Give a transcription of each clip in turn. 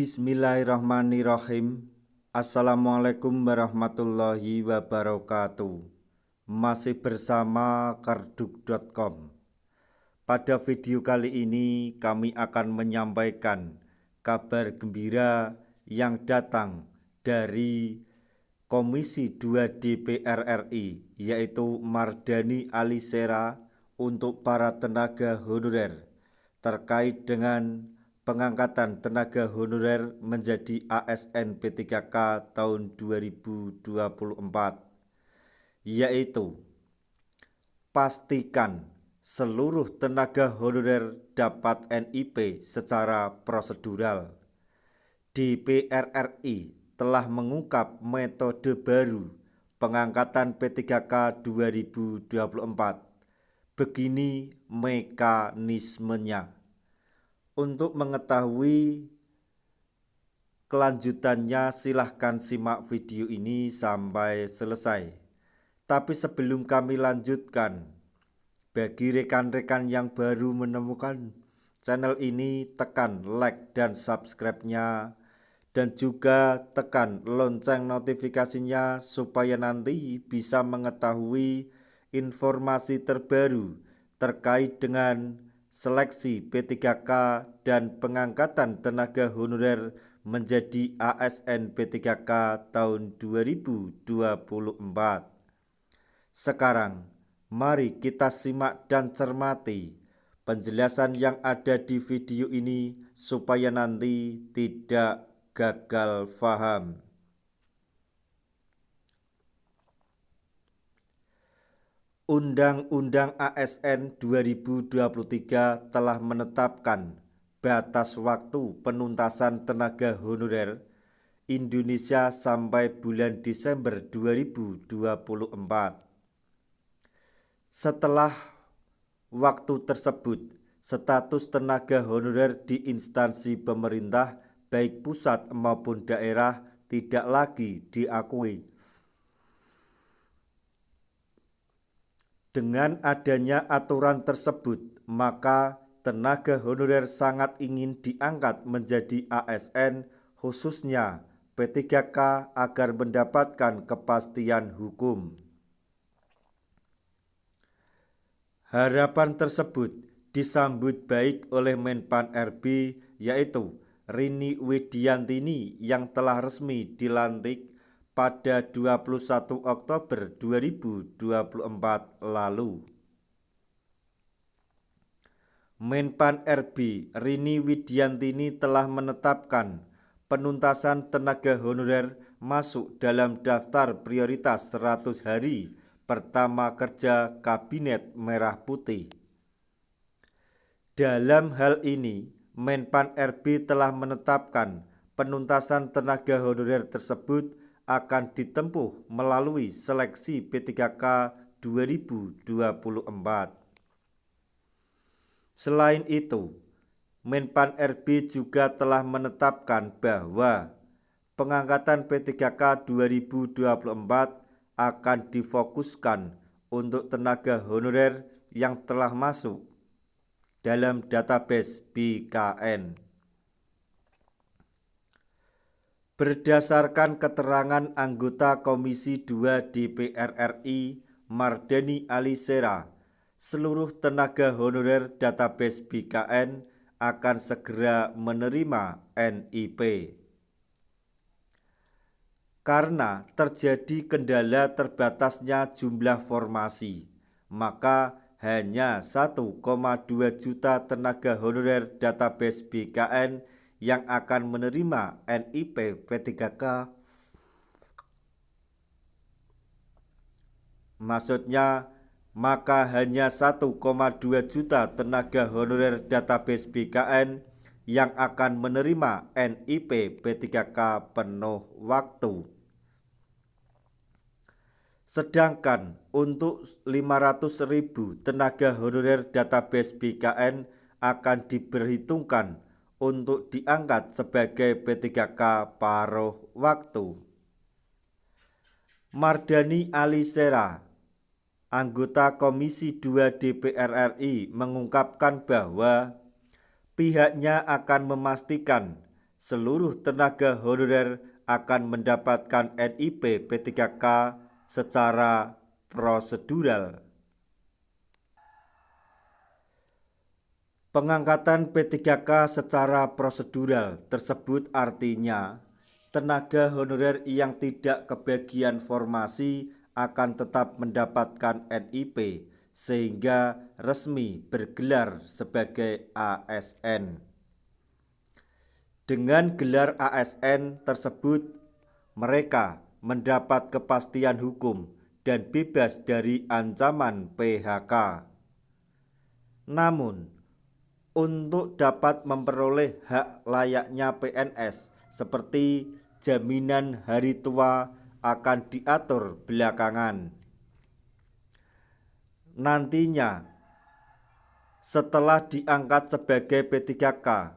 Bismillahirrahmanirrahim. Assalamualaikum warahmatullahi wabarakatuh. Masih bersama karduk.com. Pada video kali ini kami akan menyampaikan kabar gembira yang datang dari Komisi 2 DPR RI, yaitu Mardhani Alisera untuk para tenaga honorer terkait dengan pengangkatan tenaga honorer menjadi ASN P3K tahun 2024, yaitu pastikan seluruh tenaga honorer dapat NIP secara prosedural. DPR RI telah mengungkap metode baru pengangkatan P3K 2024. Begini mekanismenya. Untuk mengetahui kelanjutannya silahkan simak video ini sampai selesai. Tapi sebelum kami lanjutkan, bagi rekan-rekan yang baru menemukan channel ini, tekan like dan subscribe-nya, dan juga tekan lonceng notifikasinya supaya nanti bisa mengetahui informasi terbaru terkait dengan seleksi P3K dan pengangkatan tenaga honorer menjadi ASN P3K tahun 2024. Sekarang, mari kita simak dan cermati penjelasan yang ada di video ini supaya nanti tidak gagal paham. Undang-Undang ASN 2023 telah menetapkan batas waktu penuntasan tenaga honorer Indonesia sampai bulan Desember 2024. Setelah waktu tersebut, status tenaga honorer di instansi pemerintah baik pusat maupun daerah tidak lagi diakui. Dengan adanya aturan tersebut, maka tenaga honorer sangat ingin diangkat menjadi ASN, khususnya P3K, agar mendapatkan kepastian hukum. Harapan tersebut disambut baik oleh Menpan RB, yaitu Rini Widiantini yang telah resmi dilantik pada 21 Oktober 2024 lalu. Menpan RB Rini Widiantini telah menetapkan penuntasan tenaga honorer masuk dalam daftar prioritas 100 hari pertama kerja Kabinet Merah Putih. Dalam hal ini, Menpan RB telah menetapkan penuntasan tenaga honorer tersebut akan ditempuh melalui seleksi P3K 2024. Selain itu, Menpan RB juga telah menetapkan bahwa pengangkatan P3K 2024 akan difokuskan untuk tenaga honorer yang telah masuk dalam database BKN. Berdasarkan keterangan anggota Komisi 2 DPR RI Mardhani Alisera, seluruh tenaga honorer database BKN akan segera menerima NIP. Karena terjadi kendala terbatasnya jumlah formasi, maka hanya 1,2 juta tenaga honorer database BKN yang akan menerima NIP P3K. Maksudnya, maka hanya 1,2 juta tenaga honorer database BKN yang akan menerima NIP P3K penuh waktu. Sedangkan untuk 500.000 tenaga honorer database BKN akan diperhitungkan untuk diangkat sebagai P3K paruh waktu. Mardhani Alisera, anggota Komisi 2 DPR RI, mengungkapkan bahwa pihaknya akan memastikan seluruh tenaga honorer akan mendapatkan NIP P3K secara prosedural. Pengangkatan P3K secara prosedural tersebut artinya tenaga honorer yang tidak kebagian formasi akan tetap mendapatkan NIP sehingga resmi bergelar sebagai ASN. Dengan gelar ASN tersebut, mereka mendapat kepastian hukum dan bebas dari ancaman PHK. Namun, untuk dapat memperoleh hak layaknya PNS seperti jaminan hari tua akan diatur belakangan. Nantinya, setelah diangkat sebagai P3K,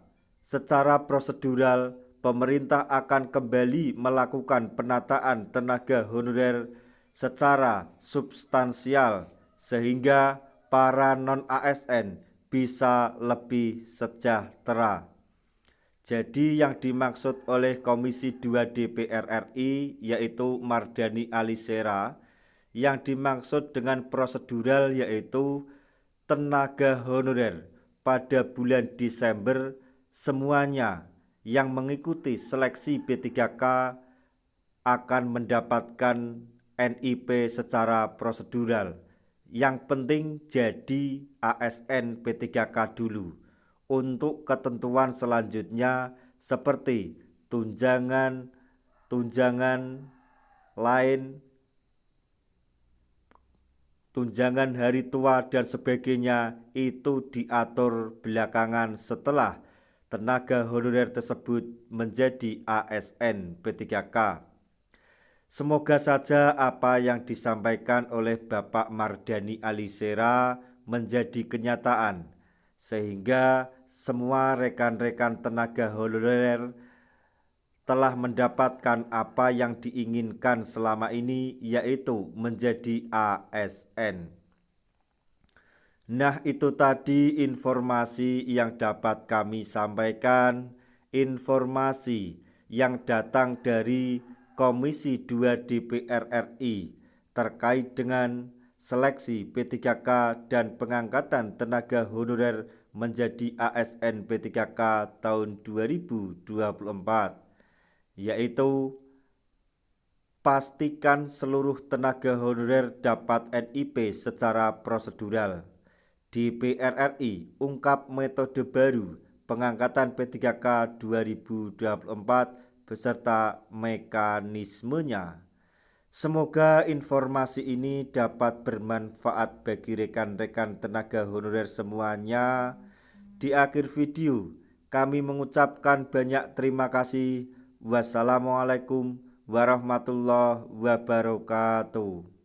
secara prosedural pemerintah akan kembali melakukan penataan tenaga honorer secara substansial sehingga para non-ASN bisa lebih sejahtera. Jadi yang dimaksud oleh Komisi 2 DPR RI yaitu Mardhani Alisera, yang dimaksud dengan prosedural yaitu tenaga honorer pada bulan Desember semuanya yang mengikuti seleksi P3K akan mendapatkan NIP secara prosedural. Yang penting jadi ASN P3K dulu. Untuk ketentuan selanjutnya seperti tunjangan lain, tunjangan hari tua dan sebagainya itu diatur belakangan setelah tenaga honorer tersebut menjadi ASN P3K. Semoga saja apa yang disampaikan oleh Bapak Mardhani Alisera menjadi kenyataan, sehingga semua rekan-rekan tenaga honorer telah mendapatkan apa yang diinginkan selama ini, yaitu menjadi ASN. Nah, itu tadi informasi yang dapat kami sampaikan, informasi yang datang dari Komisi 2 DPR RI terkait dengan seleksi P3K dan pengangkatan tenaga honorer menjadi ASN P3K tahun 2024, yaitu pastikan seluruh tenaga honorer dapat NIP secara prosedural. DPR RI ungkap metode baru pengangkatan P3K 2024 beserta mekanismenya. Semoga informasi ini dapat bermanfaat bagi rekan-rekan tenaga honorer semuanya. Di akhir video, kami mengucapkan banyak terima kasih. Wassalamualaikum warahmatullahi wabarakatuh.